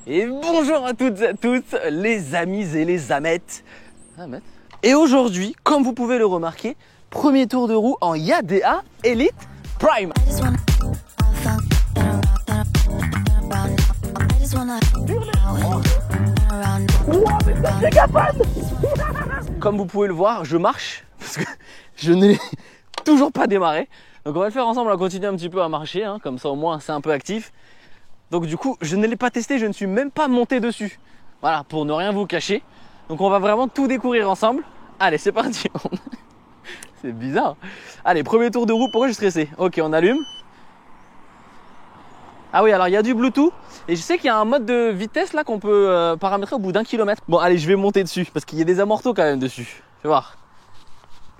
Et bonjour à toutes et à tous, les amis et les amettes. Et aujourd'hui, comme vous pouvez le remarquer, premier tour de roue en YADA Elite Prime. Comme vous pouvez le voir, je marche parce que je n'ai toujours pas démarré. Donc on va le faire ensemble, on va continuer un petit peu à marcher, hein, comme ça au moins c'est un peu actif. Donc du coup, je ne l'ai pas testé, je ne suis même pas monté dessus. Voilà, pour ne rien vous cacher. Donc on va vraiment tout découvrir ensemble. Allez, c'est parti. C'est bizarre. Allez, premier tour de roue, pourquoi je suis stressé? Ok, on allume. Ah oui, alors il y a du Bluetooth. Et je sais qu'il y a un mode de vitesse là qu'on peut paramétrer au bout d'1 kilomètre. Bon, allez, je vais monter dessus, parce qu'il y a des amortos quand même dessus. Je vais voir.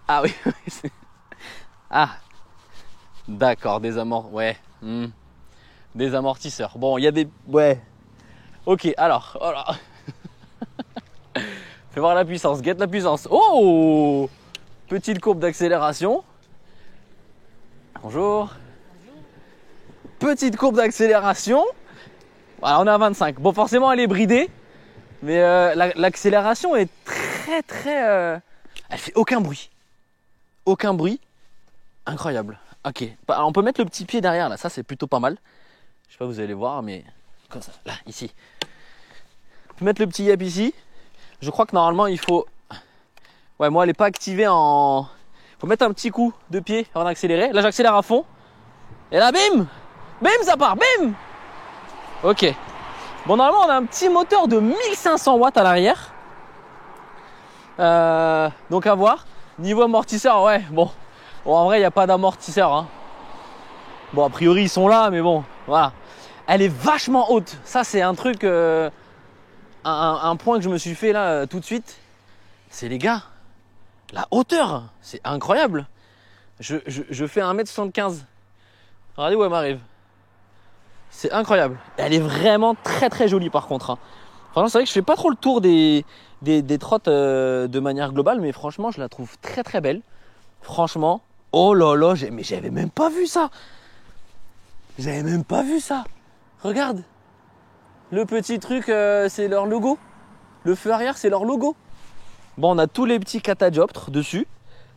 Ah oui, ah. D'accord, des ouais. Des amortisseurs. Bon, il y a des... Ouais. Ok, alors. Fais voir la puissance, guette la puissance. Oh! Petite courbe d'accélération. Bonjour. Petite courbe d'accélération. Voilà, on est à 25. Bon, forcément, elle est bridée. Mais l'accélération est très... Elle fait aucun bruit. Aucun bruit. Incroyable. Ok. Alors, on peut mettre le petit pied derrière, là. Ça, c'est plutôt pas mal. Je sais pas, vous allez voir, mais... Comme ça, là, ici. On peut mettre le petit yep ici. Je crois que normalement, il faut... Ouais, moi, elle n'est pas activée en... Faut mettre un petit coup de pied avant d'accélérer. Là, j'accélère à fond. Et là, bim! Bim, ça part! Bim! Ok. Bon, normalement, on a un petit moteur de 1500 watts à l'arrière. Donc, à voir. Niveau amortisseur, ouais, bon. Bon, en vrai, il n'y a pas d'amortisseur. Hein. Bon, a priori, ils sont là, mais bon, voilà. Elle est vachement haute. Ça, c'est un truc... un point que je me suis fait là tout de suite. C'est les gars. La hauteur, c'est incroyable. Je fais 1m75. Regardez où elle m'arrive. C'est incroyable. Elle est vraiment très jolie par contre. Hein. Franchement, c'est vrai que je fais pas trop le tour des trottes de manière globale, mais franchement, je la trouve très belle. Franchement, oh là là, mais j'avais même pas vu ça. J'avais même pas vu ça. Regarde. Le petit truc, c'est leur logo. Le feu arrière, c'est leur logo. Bon, on a tous les petits catadioptres dessus.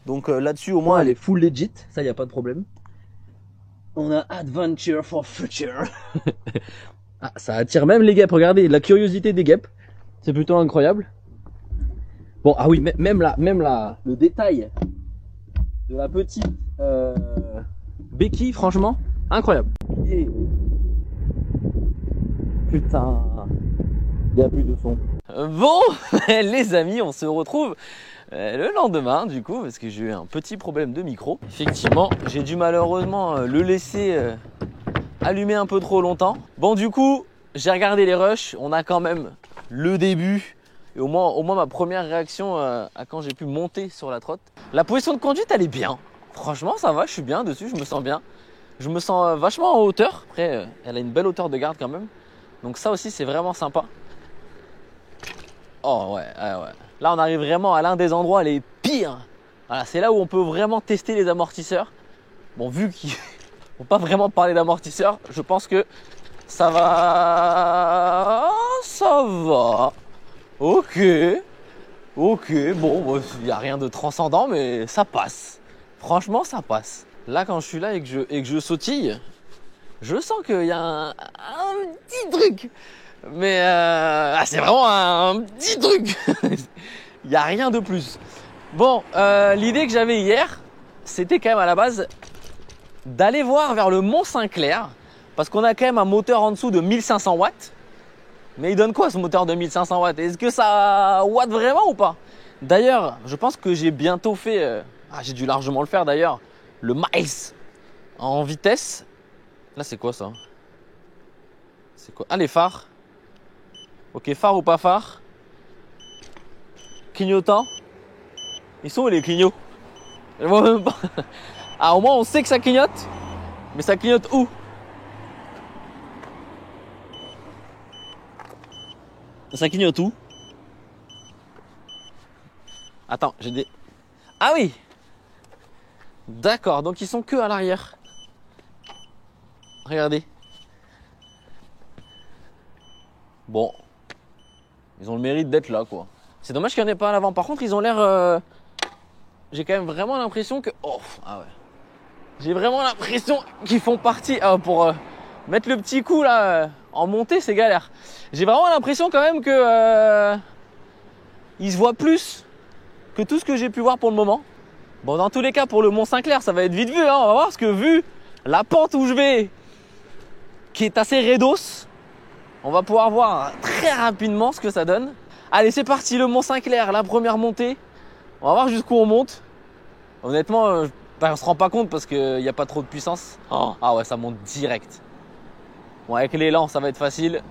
Donc là-dessus, au moins, elle est full legit. Ça, il n'y a pas de problème. On a Adventure for Future. Ah, ça attire même les guêpes. Regardez, la curiosité des guêpes. C'est plutôt incroyable. Bon, ah oui, même là, le détail de la petite béquille, franchement, incroyable. Et... Putain, il n'y a plus de son. Bon, les amis, on se retrouve le lendemain du coup parce que j'ai eu un petit problème de micro. Effectivement, j'ai dû malheureusement le laisser allumer un peu trop longtemps. Bon, du coup, j'ai regardé les rushs. On a quand même le début et au moins ma première réaction à quand j'ai pu monter sur la trotte. La position de conduite, elle est bien. Franchement, ça va, je suis bien dessus, je me sens bien. Je me sens vachement en hauteur. Après, elle a une belle hauteur de garde quand même. Donc ça aussi, c'est vraiment sympa. Oh ouais. Là, on arrive vraiment à l'un des endroits les pires. Voilà, c'est là où on peut vraiment tester les amortisseurs. Bon, vu qu'ils ne vont pas vraiment parler d'amortisseurs, je pense que ça va. Ça va. Ok. Bon, il n'y a rien de transcendant, mais ça passe. Franchement, ça passe. Là, quand je suis là et que je sautille, je sens qu'il y a un petit truc. Mais c'est vraiment un petit truc. Il n'y a rien de plus. Bon, l'idée que j'avais hier, c'était quand même à la base d'aller voir vers le Mont Saint-Clair. Parce qu'on a quand même un moteur en dessous de 1500 watts. Mais il donne quoi ce moteur de 1500 watts? Est-ce que ça watt vraiment ou pas? D'ailleurs, je pense que j'ai bientôt fait... j'ai dû largement le faire d'ailleurs. Le miles en vitesse. Là, c'est quoi ça? C'est quoi? Ah, les phares. Ok, phare ou pas phare? Clignotant? Ils sont où les clignots? Je vois même pas. Ah, au moins on sait que ça clignote. Mais ça clignote où? Ça clignote où? Attends, j'ai des... Ah oui! D'accord, donc ils sont que à l'arrière. Regardez. Bon, ils ont le mérite d'être là, quoi. C'est dommage qu'il n'y en ait pas à l'avant. Par contre, ils ont l'air... J'ai quand même vraiment l'impression que... Oh, ah ouais. J'ai vraiment l'impression qu'ils font partie... pour mettre le petit coup, là, en montée, c'est galère. J'ai vraiment l'impression quand même que... ils se voient plus que tout ce que j'ai pu voir pour le moment. Bon, dans tous les cas, pour le Mont-Saint-Clair, ça va être vite vu, hein. On va voir, parce que vu la pente où je vais, qui est assez raidos, on va pouvoir voir très rapidement ce que ça donne. Allez, c'est parti, le Mont-Saint-Clair, la première montée. On va voir jusqu'où on monte. Honnêtement, on se rend pas compte parce qu'il n'y a pas trop de puissance. Oh, ah ouais, ça monte direct. Bon, avec l'élan, ça va être facile.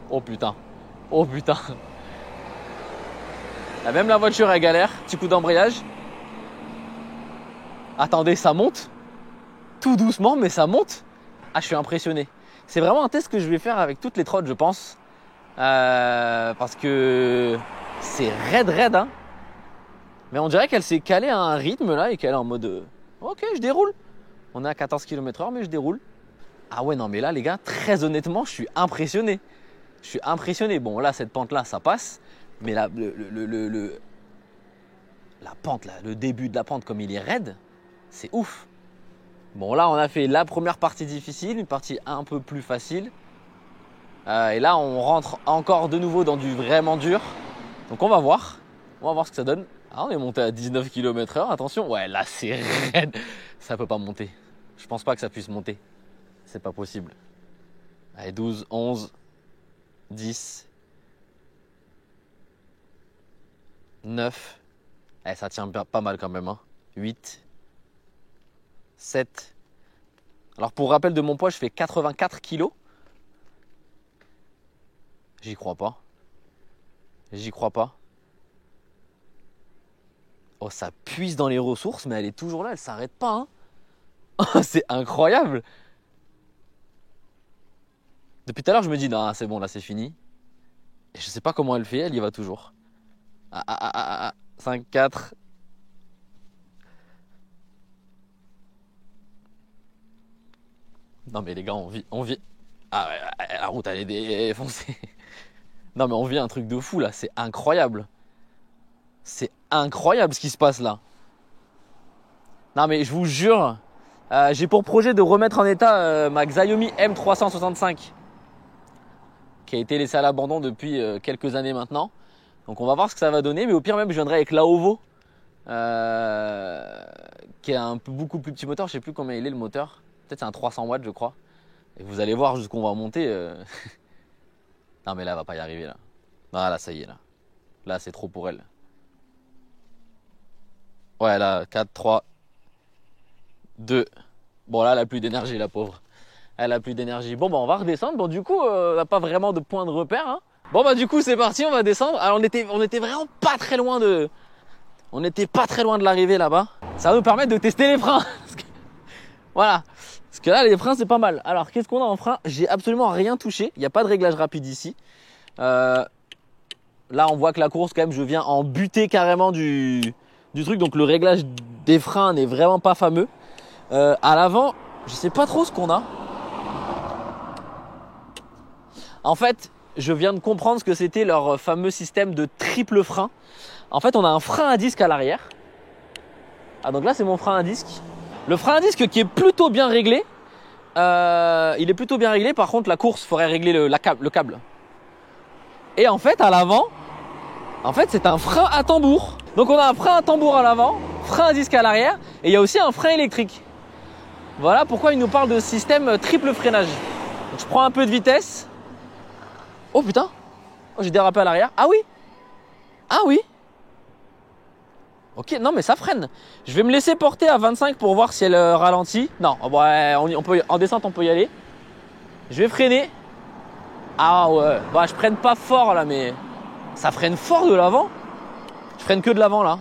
Oh putain. Oh putain. Là, même la voiture, elle galère. Petit coup d'embrayage. Attendez, ça monte. Tout doucement, mais ça monte. Ah, je suis impressionné. C'est vraiment un test que je vais faire avec toutes les trottes, je pense. Parce que c'est raide, hein. Mais on dirait qu'elle s'est calée à un rythme là et qu'elle est en mode ok, je déroule. On est à 14 km/h, mais je déroule. Ah ouais, non, mais là, les gars, très honnêtement, je suis impressionné. Je suis impressionné. Bon, là, cette pente là, ça passe. Mais là, la pente là, le début de la pente, comme il est raide, c'est ouf. Bon, là, on a fait la première partie difficile, une partie un peu plus facile. Et là, on rentre encore de nouveau dans du vraiment dur. Donc, on va voir. On va voir ce que ça donne. Ah, on est monté à 19 km/h, attention. Ouais, là, c'est raide. Ça peut pas monter. Je pense pas que ça puisse monter. C'est pas possible. Allez, 12, 11, 10, 9. Eh, ça tient pas mal quand même, hein. 8, 7. Alors, pour rappel de mon poids, je fais 84 kg. J'y crois pas. J'y crois pas. Oh, ça puise dans les ressources, mais elle est toujours là, elle s'arrête pas, hein. Oh, c'est incroyable. Depuis tout à l'heure, je me dis, non, c'est bon, là, c'est fini. Et je sais pas comment elle fait, elle y va toujours. 5, 4. Non, mais les gars, on vit. Ah ouais, la route, elle est défoncée. Non, mais on vit un truc de fou, là, c'est incroyable. C'est incroyable ce qui se passe là. Non, mais je vous jure, j'ai pour projet de remettre en état ma Xiaomi M365 qui a été laissée à l'abandon depuis quelques années maintenant. Donc on va voir ce que ça va donner, mais au pire même je viendrai avec la Ovo qui est beaucoup plus petit moteur. Je sais plus combien il est le moteur. Peut-être c'est un 300 watts je crois. Et vous allez voir jusqu'où on va monter. Non mais là elle va pas y arriver là. Non là ça y est là. Là c'est trop pour elle. Ouais là 4, 3, 2. Bon là elle a plus d'énergie la pauvre. Elle a plus d'énergie. Bon bah on va redescendre. Bon du coup on n'a pas vraiment de point de repère, hein. Bon bah du coup c'est parti, on va descendre. Alors on était vraiment pas très loin de... On était pas très loin de l'arrivée là-bas. Ça va nous permettre de tester les freins. Voilà. Parce que là les freins c'est pas mal. Alors qu'est-ce qu'on a en frein? J'ai absolument rien touché. Il n'y a pas de réglage rapide ici. Là on voit que la course quand même je viens en buter carrément du truc. Donc le réglage des freins n'est vraiment pas fameux. À l'avant, je sais pas trop ce qu'on a. En fait, je viens de comprendre ce que c'était leur fameux système de triple frein. En fait, on a un frein à disque à l'arrière. Ah, donc là, c'est mon frein à disque. Le frein à disque qui est plutôt bien réglé. Il est plutôt bien réglé. Par contre, la course ferait régler le câble. Et en fait, à l'avant, c'est un frein à tambour. Donc, on a un frein à tambour à l'avant, frein à disque à l'arrière. Et il y a aussi un frein électrique. Voilà pourquoi il nous parle de système triple freinage. Donc, je prends un peu de vitesse. Oh putain, oh, j'ai dérapé à l'arrière. Ah oui. Ah oui. Ok, non mais ça freine. Je vais me laisser porter à 25 pour voir si elle ralentit. Non, ouais, on peut, en descente on peut y aller. Je vais freiner. Ah ouais, bah je freine pas fort là, mais ça freine fort de l'avant. Je freine que de l'avant là.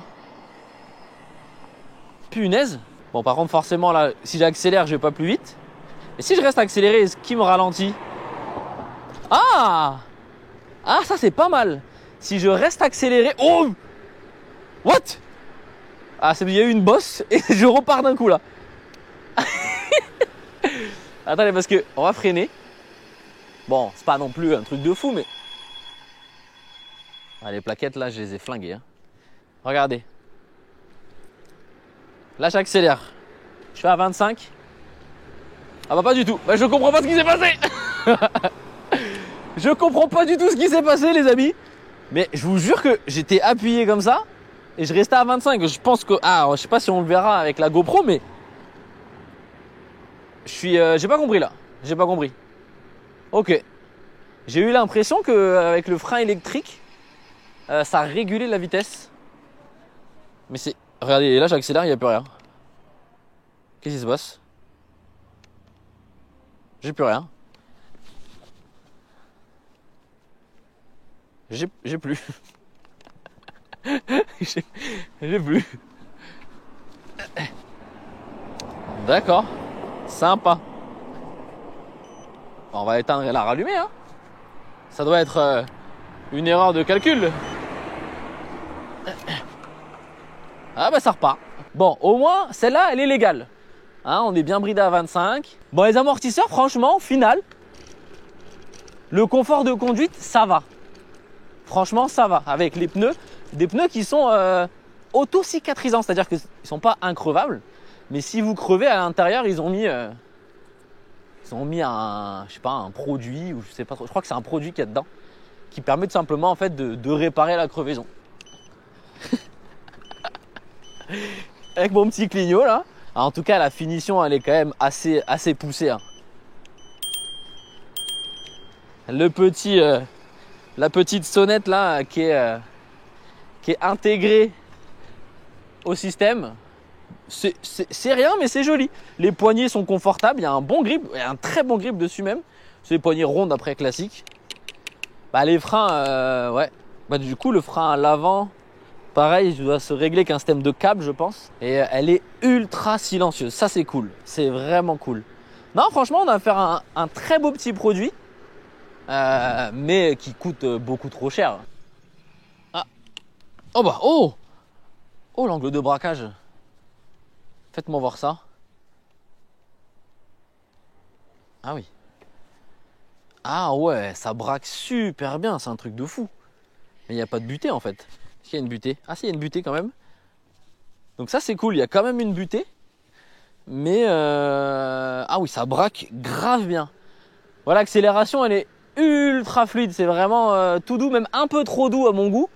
Punaise. Bon par contre forcément là, si j'accélère je vais pas plus vite. Et si je reste accéléré, est-ce qu'il me ralentit? Ah! Ah, ça c'est pas mal. Si je reste accéléré... Oh! What? Ah, il y a eu une bosse et je repars d'un coup là. Attendez, parce que on va freiner. Bon, c'est pas non plus un truc de fou, mais Ah, les plaquettes là, je les ai flinguées. Hein. Regardez. Là, j'accélère. Je suis à 25. Ah bah pas du tout. Bah, je comprends pas ce qui s'est passé. Je comprends pas du tout ce qui s'est passé, les amis. Mais je vous jure que j'étais appuyé comme ça et je restais à 25. Je pense que... Ah, je sais pas si on le verra avec la GoPro, mais... j'ai pas compris là. J'ai pas compris. Ok. J'ai eu l'impression qu'avec le frein électrique, ça a régulé la vitesse. Mais c'est... Regardez, là j'accélère, il n'y a plus rien. Qu'est-ce qui se passe? J'ai plus rien. J'ai plus. J'ai plus. D'accord. Sympa. On va éteindre et la rallumer. Hein. Ça doit être une erreur de calcul. Ah bah ça repart. Bon, au moins, celle-là, elle est légale. Hein, on est bien bridé à 25. Bon, les amortisseurs, franchement, au final, le confort de conduite, ça va. Franchement, ça va. Avec les pneus, des pneus qui sont auto-cicatrisants. C'est-à-dire qu'ils ne sont pas increvables. Mais si vous crevez à l'intérieur, ils ont mis un, je sais pas, un produit, ou je sais pas trop. Je crois que c'est un produit qu'il y a dedans, qui permet tout simplement en fait de réparer la crevaison. Avec mon petit clignot là. En tout cas, la finition, elle est quand même assez poussée. Hein. La petite sonnette là qui est intégrée au système. C'est rien, mais c'est joli. Les poignées sont confortables. Il y a un bon grip, il y a un très bon grip dessus même. C'est des poignées rondes après classique. Bah, les freins, ouais. Bah, du coup, le frein à l'avant, pareil, il doit se régler avec un système de câble, je pense. Et elle est ultra silencieuse. Ça, c'est cool. C'est vraiment cool. Non, franchement, on a affaire à un très beau petit produit, mais qui coûte beaucoup trop cher. Ah. Oh bah, oh, l'angle de braquage. Faites-moi voir ça. Ah oui. Ah ouais, ça braque super bien. C'est un truc de fou. Mais il n'y a pas de butée en fait. Est-ce qu'il y a une butée? Ah si, il y a une butée quand même. Donc ça c'est cool, il y a quand même une butée. Mais ah oui, ça braque grave bien. Voilà, l'accélération elle est ultra fluide. C'est vraiment tout doux, même un peu trop doux à mon goût.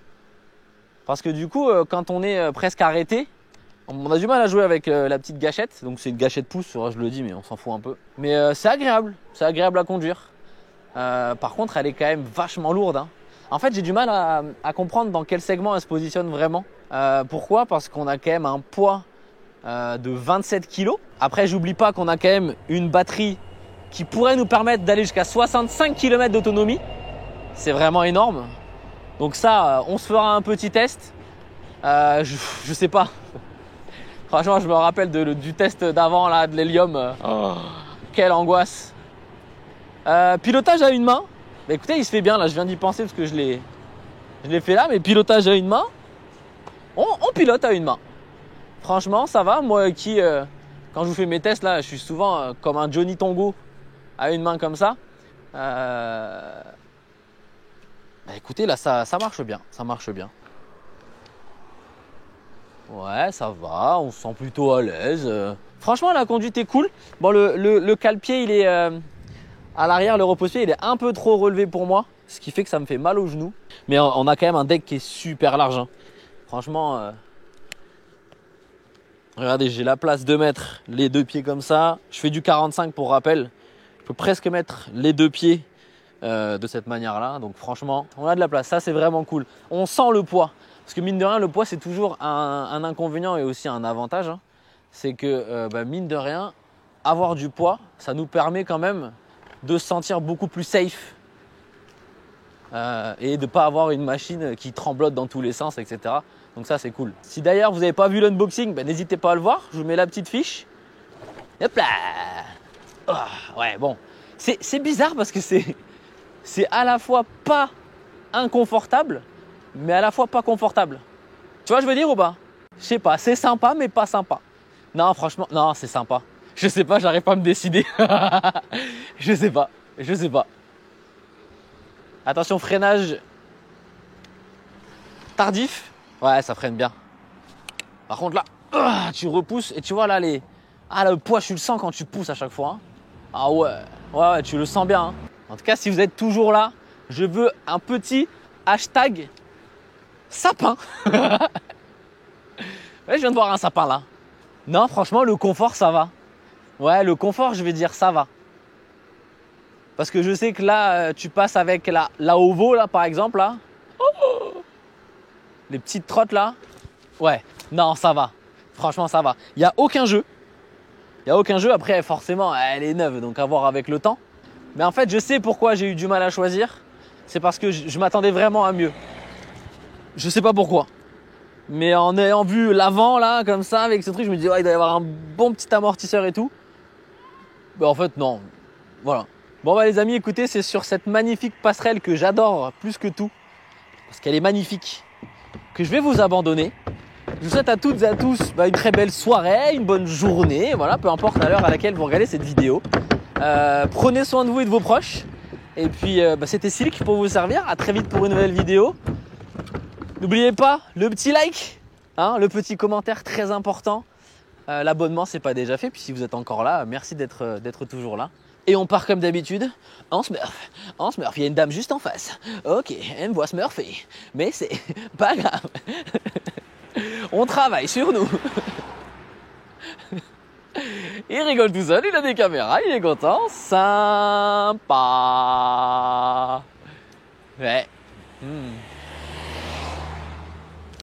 Parce que du coup, quand on est presque arrêté, on a du mal à jouer avec la petite gâchette. Donc c'est une gâchette pouce, je le dis, mais on s'en fout un peu. Mais c'est agréable à conduire. Par contre, elle est quand même vachement lourde. Hein. En fait, j'ai du mal à comprendre dans quel segment elle se positionne vraiment. Pourquoi? Parce qu'on a quand même un poids de 27 kg. Après, j'oublie pas qu'on a quand même une batterie qui pourrait nous permettre d'aller jusqu'à 65 km d'autonomie. C'est vraiment énorme. Donc ça, on se fera un petit test. Je sais pas. Franchement, je me rappelle du test d'avant, là, de l'hélium. Oh, quelle angoisse. Pilotage à une main. Bah, écoutez, il se fait bien, là, je viens d'y penser parce que je l'ai fait là. Mais pilotage à une main, on pilote à une main. Franchement, ça va. Moi qui, quand je vous fais mes tests, là, je suis souvent comme un Johnny Tongo à une main comme ça. Bah, écoutez, là, ça marche bien. Ça marche bien. Ouais, ça va, on se sent plutôt à l'aise. Franchement, la conduite est cool. Bon, le cale-pied, il est à l'arrière, le repose-pied, il est un peu trop relevé pour moi, ce qui fait que ça me fait mal aux genoux. Mais on a quand même un deck qui est super large. Hein. Franchement, regardez, j'ai la place de mettre les deux pieds comme ça. Je fais du 45 pour rappel. Je peux presque mettre les deux pieds de cette manière-là. Donc franchement, on a de la place. Ça, c'est vraiment cool. On sent le poids. Parce que mine de rien, le poids, c'est toujours un inconvénient et aussi un avantage. Hein. C'est que, mine de rien, avoir du poids, ça nous permet quand même de se sentir beaucoup plus safe et de ne pas avoir une machine qui tremblote dans tous les sens, etc. Donc ça, c'est cool. Si d'ailleurs, vous n'avez pas vu l'unboxing, n'hésitez pas à le voir. Je vous mets la petite fiche. Hop là. Oh, ouais, bon. C'est bizarre parce que c'est à la fois pas inconfortable, mais à la fois pas confortable. Tu vois, je veux dire ou pas? Je sais pas, c'est sympa, mais pas sympa. Non, franchement, non, c'est sympa. Je sais pas, j'arrive pas à me décider. Je sais pas. Attention, freinage. tardif, ouais, ça freine bien. Par contre là, tu repousses et tu vois là le poids, tu le sens quand tu pousses à chaque fois. Hein. Ah ouais, tu le sens bien. Hein. En tout cas, si vous êtes toujours là, je veux un petit hashtag sapin. Ouais, je viens de voir un sapin là. Non, franchement, le confort, ça va. Ouais, le confort, je vais dire, ça va. Parce que je sais que là, tu passes avec la Ovo, là, par exemple, là. Les petites trottes, là. Ouais, non, ça va. Franchement, ça va. Il n'y a aucun jeu. Il n'y a aucun jeu. Après, forcément, elle est neuve, donc à voir avec le temps. Mais en fait, je sais pourquoi j'ai eu du mal à choisir. C'est parce que je m'attendais vraiment à mieux. Je sais pas pourquoi. Mais en ayant vu l'avant, là, comme ça, avec ce truc, je me dis, ouais, il doit y avoir un bon petit amortisseur et tout. Bah, en fait, non. Voilà. Bon, bah, les amis, écoutez, c'est sur cette magnifique passerelle que j'adore plus que tout, parce qu'elle est magnifique, que je vais vous abandonner. Je vous souhaite à toutes et à tous une très belle soirée, une bonne journée, voilà, peu importe à l'heure à laquelle vous regardez cette vidéo. Prenez soin de vous et de vos proches. Et puis, c'était Silk pour vous servir. À très vite pour une nouvelle vidéo. N'oubliez pas le petit like, hein, le petit commentaire très important. L'abonnement, c'est pas déjà fait. Puis si vous êtes encore là, merci d'être toujours là. Et on part comme d'habitude en Smurf. En Smurf, il y a une dame juste en face. Ok, elle me voit smurfer. Mais c'est pas grave. On travaille sur nous. Il rigole tout seul, il a des caméras, il est content. Sympa. Ouais.